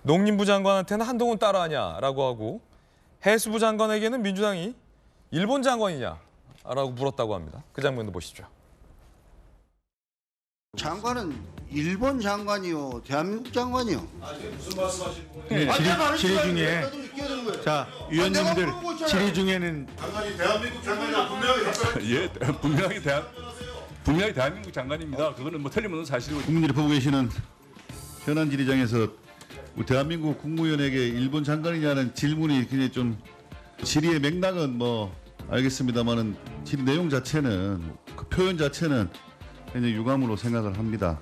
농림부 장관한테는 한동훈 따라하냐라고 하고 해수부 장관에게는 민주당이 일본 장관이냐라고 물었다고 합니다. 그 장면도 보시죠. 장관은 일본 장관이요, 대한민국 장관이요. 무슨 말씀하시는 거예요? 질의 중에 자 위원님들 질의 중에는 장관이 대한민국 장관이라 분명히 답변. 예, 분명히 대한민국 장관입니다. 그거는 뭐 틀림없는 사실이고. 국민들이 보고 계시는 현안 질의장에서 대한민국 국무위원에게 일본 장관이냐는 질문이 굉장히 좀 질의의 맥락은 뭐 알겠습니다만은 질의 내용 자체는 그 표현 자체는 굉장히 유감으로 생각을 합니다.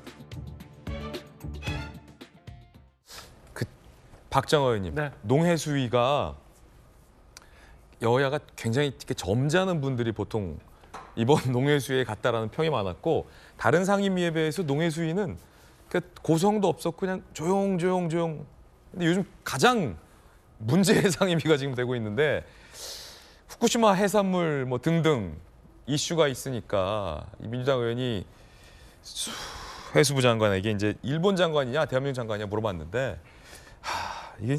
박정호 의원님, 네. 농해수위가 여야가 굉장히 이렇게 점잖은 분들이 보통 이번 농해수위에 갔다라는 평이 많았고 다른 상임위에 비해서 농해수위는 고성도 없었고 그냥 조용. 근데 요즘 가장 문제의 상임위가 지금 되고 있는데 후쿠시마 해산물 뭐 등등 이슈가 있으니까 이 민주당 의원이 해수부 장관에게 이제 일본 장관이냐 대한민국 장관이냐 물어봤는데 이게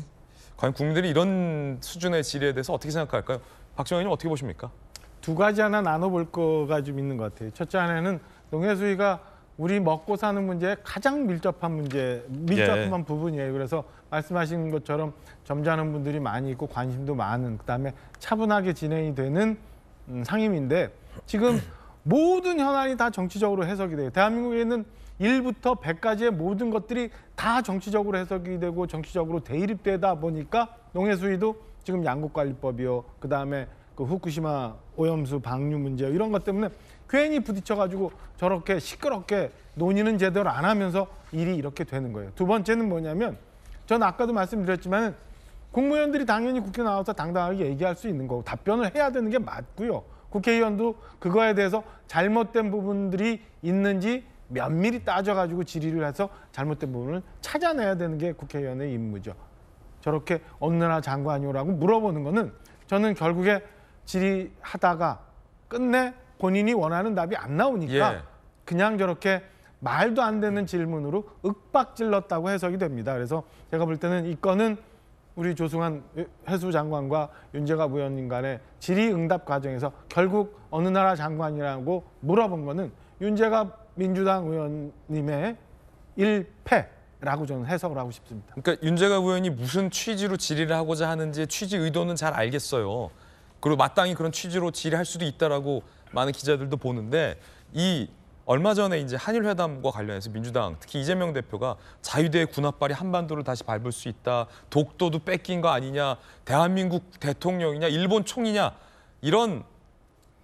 과연 국민들이 이런 수준의 질의에 대해서 어떻게 생각할까요? 박정호 의원님 어떻게 보십니까? 두 가지 하나 나눠볼 거가 좀 있는 것 같아요. 첫째 하나는 농해수위가 우리 먹고 사는 문제에 가장 밀접한 부분이에요. 그래서 말씀하신 것처럼 점잖은 분들이 많이 있고 관심도 많은 그다음에 차분하게 진행이 되는 상임인데 지금 모든 현안이 다 정치적으로 해석이 돼요. 대한민국에는 1부터 100까지의 모든 것들이 다 정치적으로 해석이 되고 정치적으로 대립되다 보니까 농해수위도 지금 양국관리법이요. 그다음에 그 후쿠시마 오염수 방류 문제 이런 것 때문에 괜히 부딪혀가지고 저렇게 시끄럽게 논의는 제대로 안 하면서 일이 이렇게 되는 거예요. 두 번째는 뭐냐면 전 아까도 말씀드렸지만 국무위원들이 당연히 국회 나와서 당당하게 얘기할 수 있는 거고 답변을 해야 되는 게 맞고요. 국회의원도 그거에 대해서 잘못된 부분들이 있는지 면밀히 따져가지고 질의를 해서 잘못된 부분을 찾아내야 되는 게 국회의원의 임무죠. 저렇게 어느 나라 장관이오라고 물어보는 거는 저는 결국에 질의하다가 끝내 본인이 원하는 답이 안 나오니까 그냥 저렇게 말도 안 되는 질문으로 윽박질렀다고 해석이 됩니다. 그래서 제가 볼 때는 이 건은 우리 조승환 해수부 장관과 윤재갑 의원님 간의 질의응답 과정에서 결국 어느 나라 장관이라고 물어본 거는 윤재갑 민주당 의원님의 일패라고 저는 해석을 하고 싶습니다. 그러니까 윤재갑 의원이 무슨 취지로 질의를 하고자 하는지 취지 의도는 잘 알겠어요. 그리고 마땅히 그런 취지로 질의할 수도 있다라고 많은 기자들도 보는데 이 얼마 전에 이제 한일 회담과 관련해서 민주당 특히 이재명 대표가 자유대의 군합발이 한반도를 다시 밟을 수 있다. 독도도 뺏긴 거 아니냐. 대한민국 대통령이냐. 일본 총리냐. 이런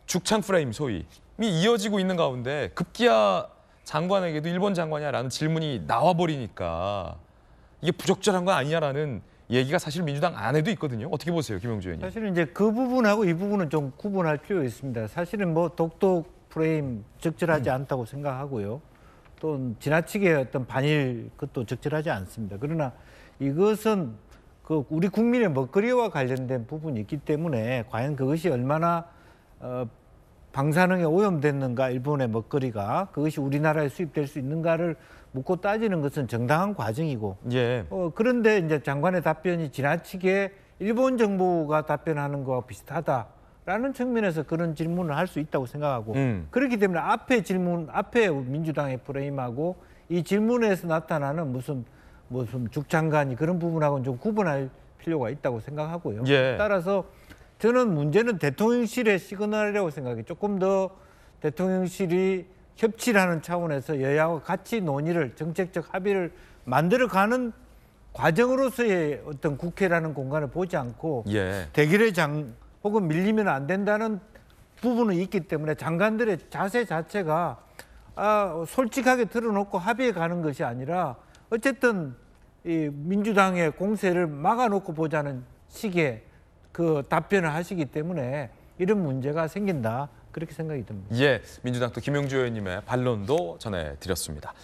죽창 프레임 소위 이어지고 있는 가운데 급기야 장관에게도 일본 장관이냐라는 질문이 나와버리니까 이게 부적절한 거 아니냐라는 얘기가 사실 민주당 안에도 있거든요. 어떻게 보세요, 김영주 의원님? 사실은 이제 그 부분하고 이 부분은 좀 구분할 필요가 있습니다. 사실은 뭐 독도 프레임 적절하지 않다고 생각하고요. 또 지나치게 어떤 반일 그것도 적절하지 않습니다. 그러나 이것은 그 우리 국민의 먹거리와 관련된 부분이 있기 때문에 과연 그것이 얼마나 방사능에 오염됐는가 일본의 먹거리가 그것이 우리나라에 수입될 수 있는가를 묻고 따지는 것은 정당한 과정이고 그런데 이제 장관의 답변이 지나치게 일본 정부가 답변하는 거와 비슷하다라는 측면에서 그런 질문을 할 수 있다고 생각하고 그렇기 때문에 앞에 민주당의 프레임하고 이 질문에서 나타나는 무슨 죽장관이 그런 부분하고는 좀 구분할 필요가 있다고 생각하고요. 따라서 저는 문제는 대통령실의 시그널이라고 생각해요. 조금 더 대통령실이 협치라는 차원에서 여야와 같이 논의를 정책적 합의를 만들어가는 과정으로서의 어떤 국회라는 공간을 보지 않고 대결의 혹은 밀리면 안 된다는 부분은 있기 때문에 장관들의 자세 자체가 솔직하게 털어놓고 합의해 가는 것이 아니라 어쨌든 이 민주당의 공세를 막아놓고 보자는 식의 그 답변을 하시기 때문에 이런 문제가 생긴다 그렇게 생각이 듭니다. 민주당 또 김영주 의원님의 반론도 전해드렸습니다.